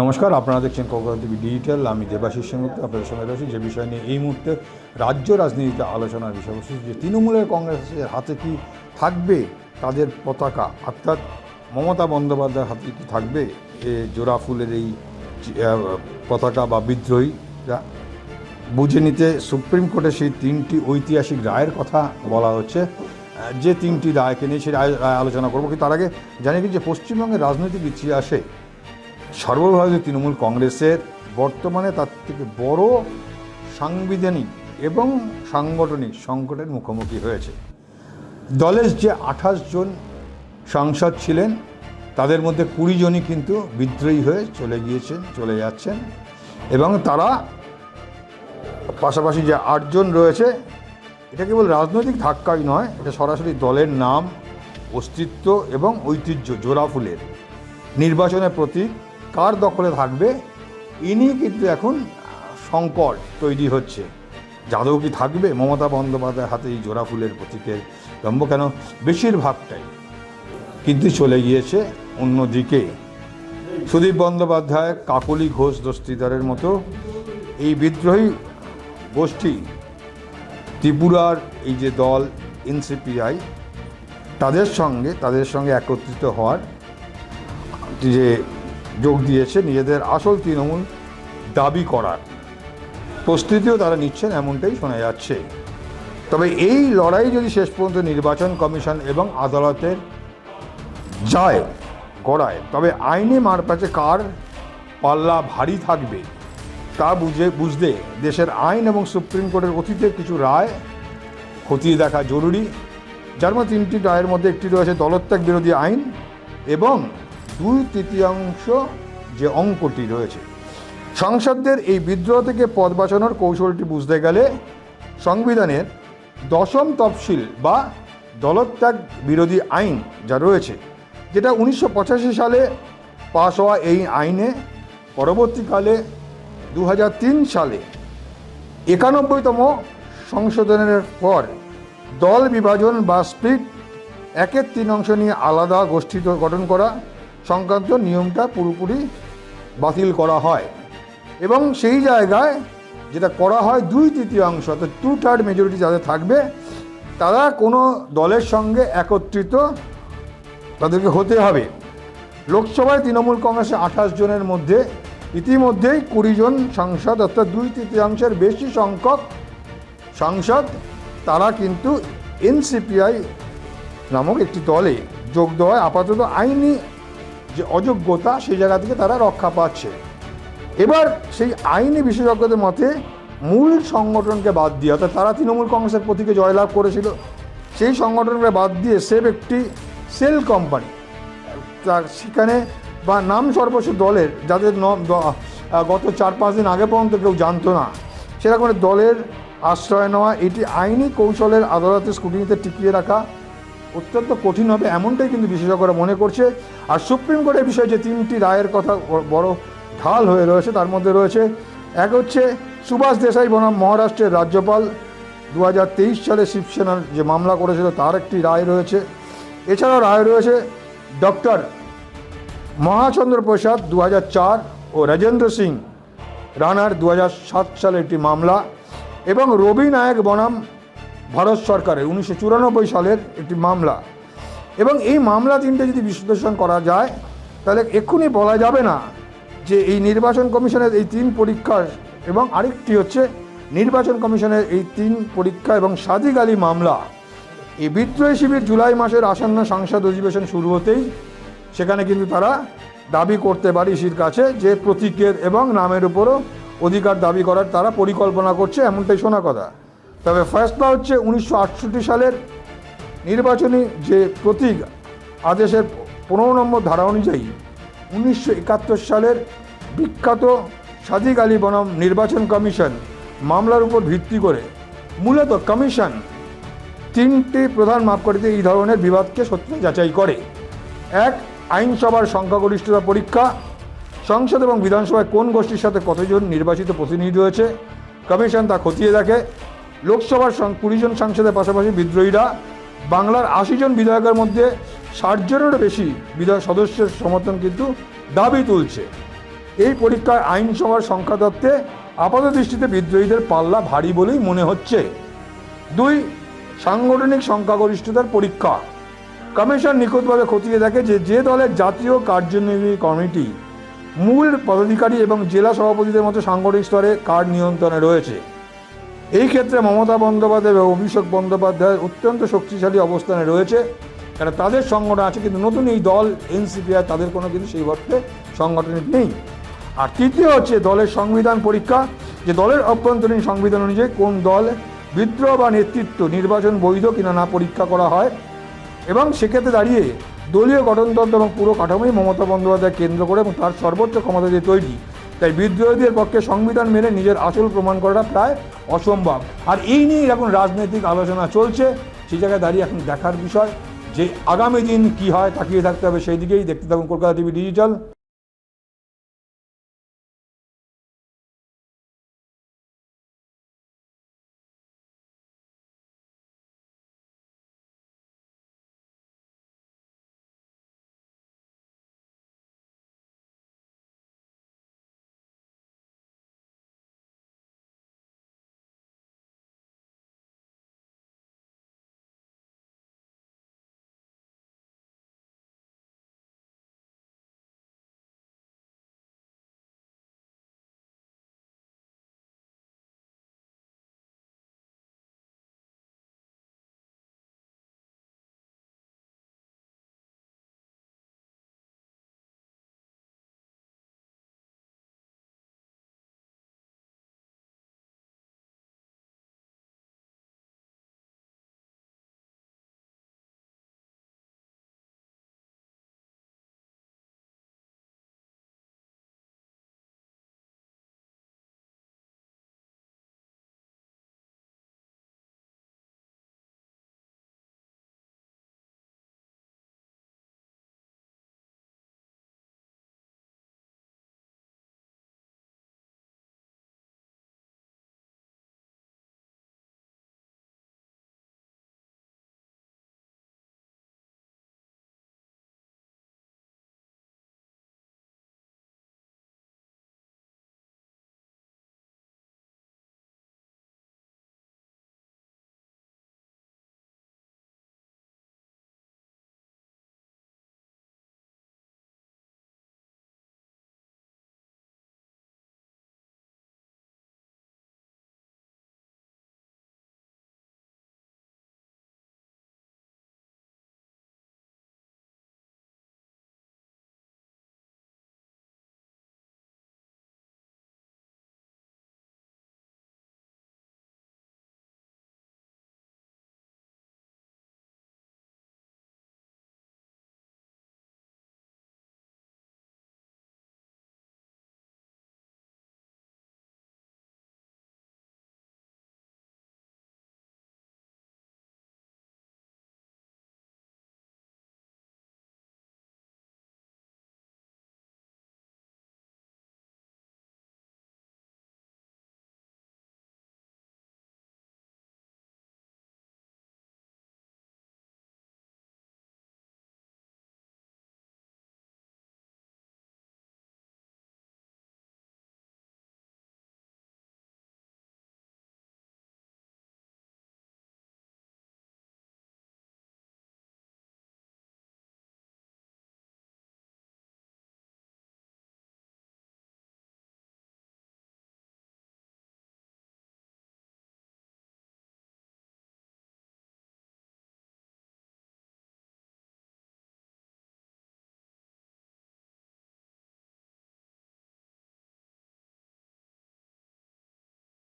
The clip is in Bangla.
নমস্কার, আপনারা দেখছেন কলকাতা টিভি ডিজিটাল। আমি দেবাশিস সেনগুপ্ত আপনাদের সঙ্গে রয়েছি। যে বিষয় নিয়ে এই মুহূর্তে রাজ্য রাজনীতিতে আলোচনার বিষয়বস্তু, যে তৃণমূলের কংগ্রেসের হাতে কি থাকবে তাদের পতাকা, অর্থাৎ মমতা বন্দ্যোপাধ্যায়ের হাতে কি থাকবে জোড়া ফুলের এই পতাকা বা বিদ্রোহীরা, বুঝে নিতে সুপ্রিম কোর্টের সেই তিনটি ঐতিহাসিক রায়ের কথা বলা হচ্ছে। যে তিনটি রায়কে নিয়ে সেই রায় আলোচনা করবো, কিন্তু তার আগে জানি কি যে পশ্চিমবঙ্গের রাজনৈতিক ইতিহাসে সর্বভারতীয় তৃণমূল কংগ্রেসের বর্তমানে তার থেকে বড় সাংবিধানিক এবং সাংগঠনিক সংকটের মুখোমুখি হয়েছে। দলের যে 28 জন সাংসদ ছিলেন তাদের মধ্যে 20 জনই কিন্তু বিদ্রোহী হয়ে চলে যাচ্ছেন, এবং তারা পাশাপাশি যে 8 জন রয়েছে, এটা কেবল রাজনৈতিক ধাক্কাই নয়, এটা সরাসরি দলের নাম, অস্তিত্ব এবং ঐতিহ্য জোড়া ফুলের নির্বাচনের প্রতীক কার দখলে থাকবে ইনি কিন্তু এখন সংকট তৈরি হচ্ছে। যাদব কি থাকবে মমতা বন্দ্যোপাধ্যায়ের হাতে এই জোড়া ফুলের প্রতীকের লম্ব? কেন বেশিরভাগটাই কিন্তু চলে গিয়েছে অন্যদিকে। সুদীপ বন্দ্যোপাধ্যায়, কাকলি ঘোষ দস্তিদারের মতো এই বিদ্রোহী গোষ্ঠী, ত্রিপুরার এই যে দল এনসিপিআই, তাদের সঙ্গে একত্রিত হওয়ার যে যোগ দিয়েছে, নিজেদের আসল তৃণমূল দাবি করার প্রস্তুতিও তারা নিচ্ছেন, এমনটাই শোনা যাচ্ছে। তবে এই লড়াই যদি শেষ পর্যন্ত নির্বাচন কমিশন এবং আদালতের যায় গড়ায়, তবে আইনি মারপ্যাচে কার পাল্লা ভারী থাকবে তা বুঝতে দেশের আইন এবং সুপ্রিম কোর্টের অতীতের কিছু রায় খতিয়ে দেখা জরুরি। যার মধ্যে 3টি রায়ের মধ্যে একটি রয়েছে দলত্যাগ বিরোধী আইন, এবং 2/3 যে অঙ্কটি রয়েছে। সংসদদের এই বিদ্রোহ থেকে পদ বাঁচানোর কৌশলটি বুঝতে গেলে সংবিধানের 10ম তফসিল বা দলত্যাগ বিরোধী আইন যা রয়েছে, যেটা 1985 সালে পাশ হওয়া এই আইনে পরবর্তীকালে 2003 সালে 91তম সংশোধনের পর দল বিভাজন বা স্প্লিট 1/3 অংশ নিয়ে আলাদা গোষ্ঠী গঠন করা সংক্রান্ত নিয়মটা পুরোপুরি বাতিল করা হয়, এবং সেই জায়গায় যেটা করা হয় 2/3 অর্থাৎ 2/3 মেজরিটি যাদের থাকবে তারা কোনো দলের সঙ্গে একত্রিত তাদেরকে হতে হবে। লোকসভায় তৃণমূল কংগ্রেসের 28 জনের মধ্যে ইতিমধ্যেই 20 জন সাংসদ, অর্থাৎ 2/3 বেশি সংখ্যক সাংসদ, তারা কিন্তু এনসিপিআই নামক একটি দলে যোগ দেওয়ায় আপাতত আইনি যে অযোগ্যতা সেই জায়গা থেকে তারা রক্ষা পাচ্ছে। এবার সেই আইনি বিশেষজ্ঞদের মতে মূল সংগঠনকে বাদ দিয়ে, অর্থাৎ তারা তৃণমূল কংগ্রেসের প্রতীকে জয়লাভ করেছিল, সেই সংগঠনকে বাদ দিয়ে সেফ একটি সেল কোম্পানি, সেখানে বা নাম সর্বস্ব দলের যাদের গত 4-5 দিন আগে পর্যন্ত কেউ জানতো না, সেরকম দলের আশ্রয় নেওয়া, এটি আইনি কৌশলের আদালতের স্ক্রুটিনিতে টিকিয়ে রাখা অত্যন্ত কঠিন হবে, এমনটাই কিন্তু বিশেষজ্ঞরা মনে করছে। আর সুপ্রিম কোর্টের বিষয়ে যে 3টি রায়ের কথা বড় ঢাল হয়ে রয়েছে, তার মধ্যে রয়েছে এক হচ্ছে সুভাষ দেশাই বনাম মহারাষ্ট্রের রাজ্যপাল 2023 সালে শিবসেনার যে মামলা করেছিল তার একটি রায় রয়েছে। এছাড়াও রায় রয়েছে ডক্টর মহাচন্দ্র প্রসাদ 2004 ও রাজেন্দ্র সিং রানার 2007 সালে একটি মামলা, এবং রবি নায়ক বনাম ভারত সরকারের 1994 সালের একটি মামলা। এবং এই মামলা 3টে যদি বিশ্লেষণ করা যায়, তাহলে এক্ষুনি বলা যাবে না যে এই নির্বাচন কমিশনের এই 3 পরীক্ষার, এবং আরেকটি হচ্ছে নির্বাচন কমিশনের এই 3 পরীক্ষা এবং সাদিক আলী মামলা, এই বিদ্রোহী শিবির জুলাই মাসের আসন্ন সংসদ অধিবেশন শুরু হতেই সেখানে কিন্তু তারা দাবি করতে পারে ইসির কাছে যে প্রতীকের এবং নামের উপরও অধিকার দাবি করার তারা পরিকল্পনা করছে, এমনটাই শোনা কথা। তবে ফয়সলা হচ্ছে 1968 সালের নির্বাচনী যে প্রতীক আদেশের 15 নম্বর ধারা অনুযায়ী 1971 সালের বিখ্যাত সাদিক আলী বনাম নির্বাচন কমিশন মামলার উপর ভিত্তি করে মূলত কমিশন 3টি প্রধান মাপকাঠিতে এই ধরনের বিবাদকে সত্য যাচাই করে। 1, আইনসভার সংখ্যাগরিষ্ঠতা পরীক্ষা, সংসদ এবং বিধানসভায় কোন গোষ্ঠীর সাথে কতজন নির্বাচিত প্রতিনিধি রয়েছে, কমিশন তা খতিয়ে দেখে। লোকসভার 20 জন সাংসদের পাশাপাশি বিদ্রোহীরা বাংলার 80 জন বিধায়কের মধ্যে 60 জনেরও বেশি বিধায়ক সদস্যের সমর্থন কিন্তু দাবি তুলছে। এই পরীক্ষায় আইনসভার সংখ্যাতত্ত্বে আপাত দৃষ্টিতে বিদ্রোহীদের পাল্লা ভারী বলেই মনে হচ্ছে। 2. সাংগঠনিক সংখ্যাগরিষ্ঠতার পরীক্ষা। কমিশন নিখুঁতভাবে খতিয়ে দেখে যে দলের জাতীয় কার্যনির্বাহী কমিটি, মূল পদাধিকারী এবং জেলা সভাপতিদের মতো সাংগঠনিক স্তরে কার্ড নিয়ন্ত্রণে রয়েছে। এই ক্ষেত্রে মমতা বন্দ্যোপাধ্যায় এবং অভিষেক বন্দ্যোপাধ্যায় অত্যন্ত শক্তিশালী অবস্থানে রয়েছে, কারণ তাদের সংগঠন আছে, কিন্তু নতুন এই দল এনসিপিআই তাদের কোনো কিন্তু সেই অর্থে সংগঠনিক নেই। আর তৃতীয় হচ্ছে দলের সংবিধান পরীক্ষা, যে দলের অভ্যন্তরীণ সংবিধান অনুযায়ী কোন দল বিদ্রোহ বা নেতৃত্ব নির্বাচন বৈধ কিনা না পরীক্ষা করা হয়, এবং সেক্ষেত্রে দাঁড়িয়ে দলীয় গঠনতন্ত্র এবং পুরো কাঠামোই মমতা বন্দ্যোপাধ্যায় কেন্দ্র করে এবং তার সর্বোচ্চ ক্ষমতা দিয়ে তৈরি। তাই বিদ্রোহীদের পক্ষে সংবিধান মেনে নিজের আসল প্রমাণ করাটা প্রায় অসম্ভব। আর এই নিয়েই এখন রাজনৈতিক আলোচনা চলছে। সেই জায়গায় দাঁড়িয়ে এখন দেখার বিষয় যে আগামী দিন কি হয়, তাকিয়ে থাকতে হবে সেই দিকেই। দেখতে থাকুন কলকাতা টিভি ডিজিটাল।